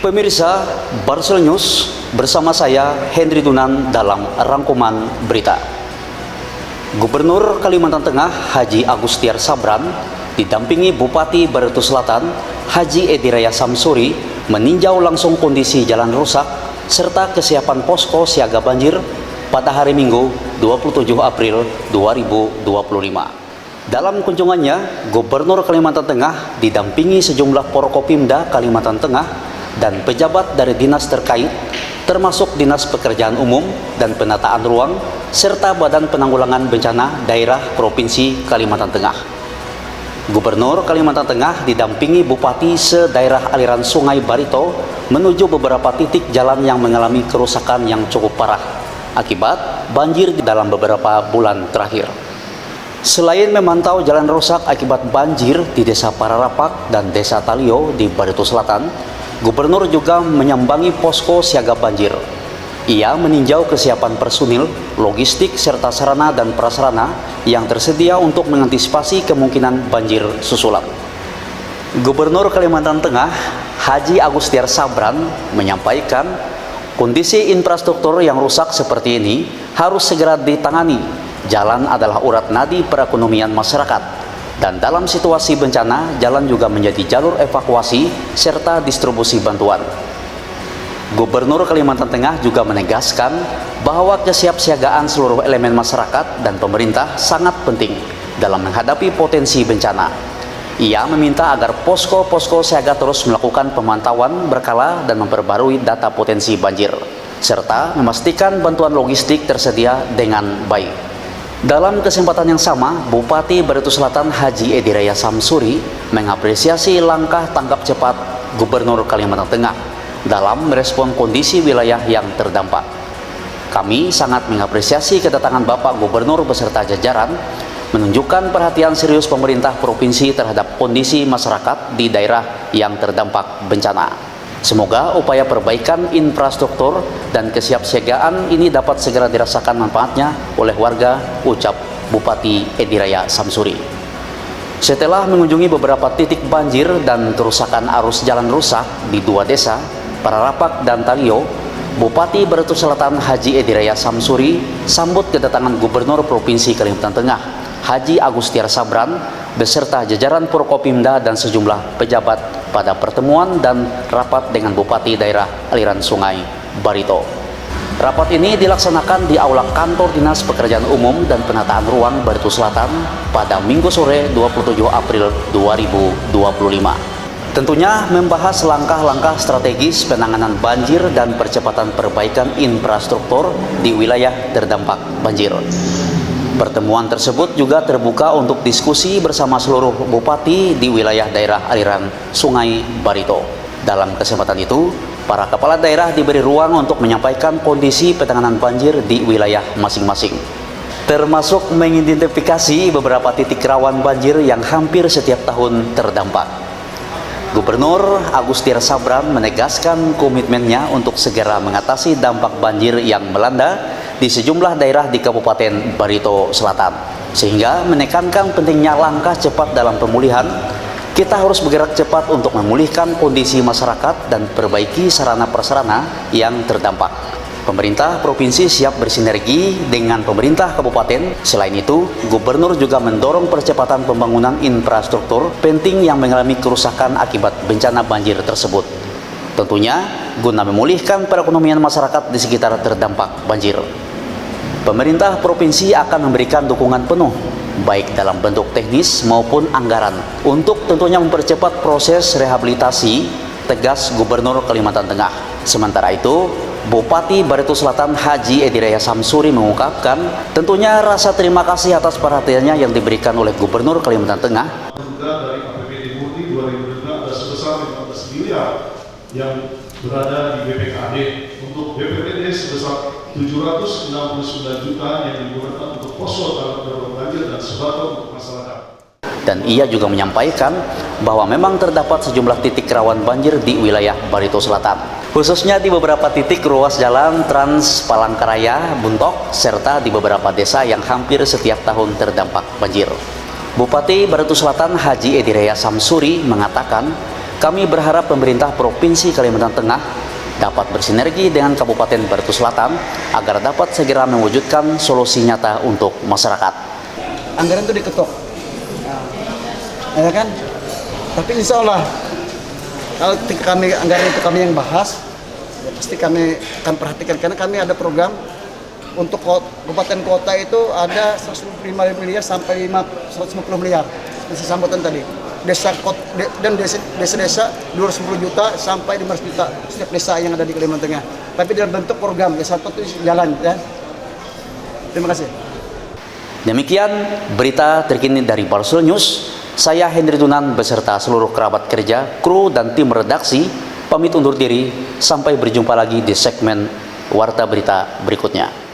Pemirsa Barsel News, bersama saya Henry Dunan dalam rangkuman berita. Gubernur Kalimantan Tengah Haji Agustiar Sabran didampingi Bupati Barito Selatan Haji Edi Raya Samsuri meninjau langsung kondisi jalan rusak serta kesiapan posko siaga banjir pada hari Minggu 27 April 2025. Dalam kunjungannya, Gubernur Kalimantan Tengah didampingi sejumlah Forkopimda Kalimantan Tengah dan pejabat dari dinas terkait, termasuk Dinas Pekerjaan Umum dan Penataan Ruang, serta Badan Penanggulangan Bencana Daerah Provinsi Kalimantan Tengah. Gubernur Kalimantan Tengah didampingi Bupati sedaerah aliran Sungai Barito menuju beberapa titik jalan yang mengalami kerusakan yang cukup parah akibat banjir dalam beberapa bulan terakhir. Selain memantau jalan rusak akibat banjir di Desa Pararapak dan Desa Talio di Barito Selatan, Gubernur juga menyambangi posko siaga banjir. Ia meninjau kesiapan personil, logistik, serta sarana dan prasarana yang tersedia untuk mengantisipasi kemungkinan banjir susulan. Gubernur Kalimantan Tengah, Haji Agustiar Sabran, menyampaikan kondisi infrastruktur yang rusak seperti ini harus segera ditangani. Jalan adalah urat nadi perekonomian masyarakat. Dan dalam situasi bencana, jalan juga menjadi jalur evakuasi serta distribusi bantuan. Gubernur Kalimantan Tengah juga menegaskan bahwa kesiapsiagaan seluruh elemen masyarakat dan pemerintah sangat penting dalam menghadapi potensi bencana. Ia meminta agar posko-posko siaga terus melakukan pemantauan berkala dan memperbarui data potensi banjir, serta memastikan bantuan logistik tersedia dengan baik. Dalam kesempatan yang sama, Bupati Barito Selatan Haji Edi Raya Samsuri mengapresiasi langkah tanggap cepat Gubernur Kalimantan Tengah dalam merespon kondisi wilayah yang terdampak. Kami sangat mengapresiasi kedatangan Bapak Gubernur beserta jajaran, menunjukkan perhatian serius pemerintah provinsi terhadap kondisi masyarakat di daerah yang terdampak bencana. Semoga upaya perbaikan infrastruktur dan kesiapsiagaan ini dapat segera dirasakan manfaatnya oleh warga, ucap Bupati Edi Raya Samsuri. Setelah mengunjungi beberapa titik banjir dan kerusakan arus jalan rusak di dua desa, Pararapak dan Talio, Bupati Barito Selatan Haji Edi Raya Samsuri sambut kedatangan Gubernur Provinsi Kalimantan Tengah, Haji Agustiar Sabran, beserta jajaran Forkopimda dan sejumlah pejabat pada pertemuan dan rapat dengan Bupati daerah aliran Sungai Barito. Rapat ini dilaksanakan di Aula Kantor Dinas Pekerjaan Umum dan Penataan Ruang Barito Selatan pada Minggu sore 27 April 2025. Tentunya membahas langkah-langkah strategis penanganan banjir dan percepatan perbaikan infrastruktur di wilayah terdampak banjir. Pertemuan tersebut juga terbuka untuk diskusi bersama seluruh bupati di wilayah daerah aliran Sungai Barito. Dalam kesempatan itu, para kepala daerah diberi ruang untuk menyampaikan kondisi penanganan banjir di wilayah masing-masing, termasuk mengidentifikasi beberapa titik rawan banjir yang hampir setiap tahun terdampak. Gubernur Agustiar Sabran menegaskan komitmennya untuk segera mengatasi dampak banjir yang melanda di sejumlah daerah di Kabupaten Barito Selatan, sehingga menekankan pentingnya langkah cepat dalam pemulihan. Kita harus bergerak cepat untuk memulihkan kondisi masyarakat dan perbaiki sarana prasarana yang terdampak. Pemerintah provinsi siap bersinergi dengan pemerintah kabupaten. Selain itu, Gubernur juga mendorong percepatan pembangunan infrastruktur penting yang mengalami kerusakan akibat bencana banjir tersebut. Tentunya guna memulihkan perekonomian masyarakat di sekitar terdampak banjir. Pemerintah provinsi akan memberikan dukungan penuh, baik dalam bentuk teknis maupun anggaran, untuk tentunya mempercepat proses rehabilitasi, tegas Gubernur Kalimantan Tengah. Sementara itu, Bupati Barito Selatan Haji Edi Raya Samsuri mengungkapkan tentunya rasa terima kasih atas perhatiannya yang diberikan oleh Gubernur Kalimantan Tengah. Juga dari APBD Murni 2025 ada sebesar 15 miliar yang berada di BPKD. Untuk BPBD sebesar 769 juta yang digunakan untuk posko tanggap banjir dan sembako untuk masyarakat. Dan ia juga menyampaikan bahwa memang terdapat sejumlah titik rawan banjir di wilayah Barito Selatan, khususnya di beberapa titik ruas jalan Trans Palangkaraya, Buntok, serta di beberapa desa yang hampir setiap tahun terdampak banjir. Bupati Barito Selatan Haji Edi Raya Samsuri mengatakan Kami berharap pemerintah Provinsi Kalimantan Tengah dapat bersinergi dengan Kabupaten Barito Selatan agar dapat segera mewujudkan solusi nyata untuk masyarakat. Anggaran itu diketok, ya kan? Tapi insya Allah kalau anggaran itu kami yang bahas, ya pasti kami akan perhatikan karena kami ada program untuk kabupaten kota itu ada 105 miliar sampai 150 miliar. Seperti sambutan tadi. Dan desa-desa 210 juta sampai 500 juta setiap desa yang ada di Kalimantan Tengah. Tapi dalam bentuk program, ya satu itu jalan ya. Terima kasih. Demikian berita terkini dari Barcel News. Saya Henry Dunan beserta seluruh kerabat kerja, kru dan tim redaksi pamit undur diri. Sampai berjumpa lagi di segmen Warta Berita berikutnya.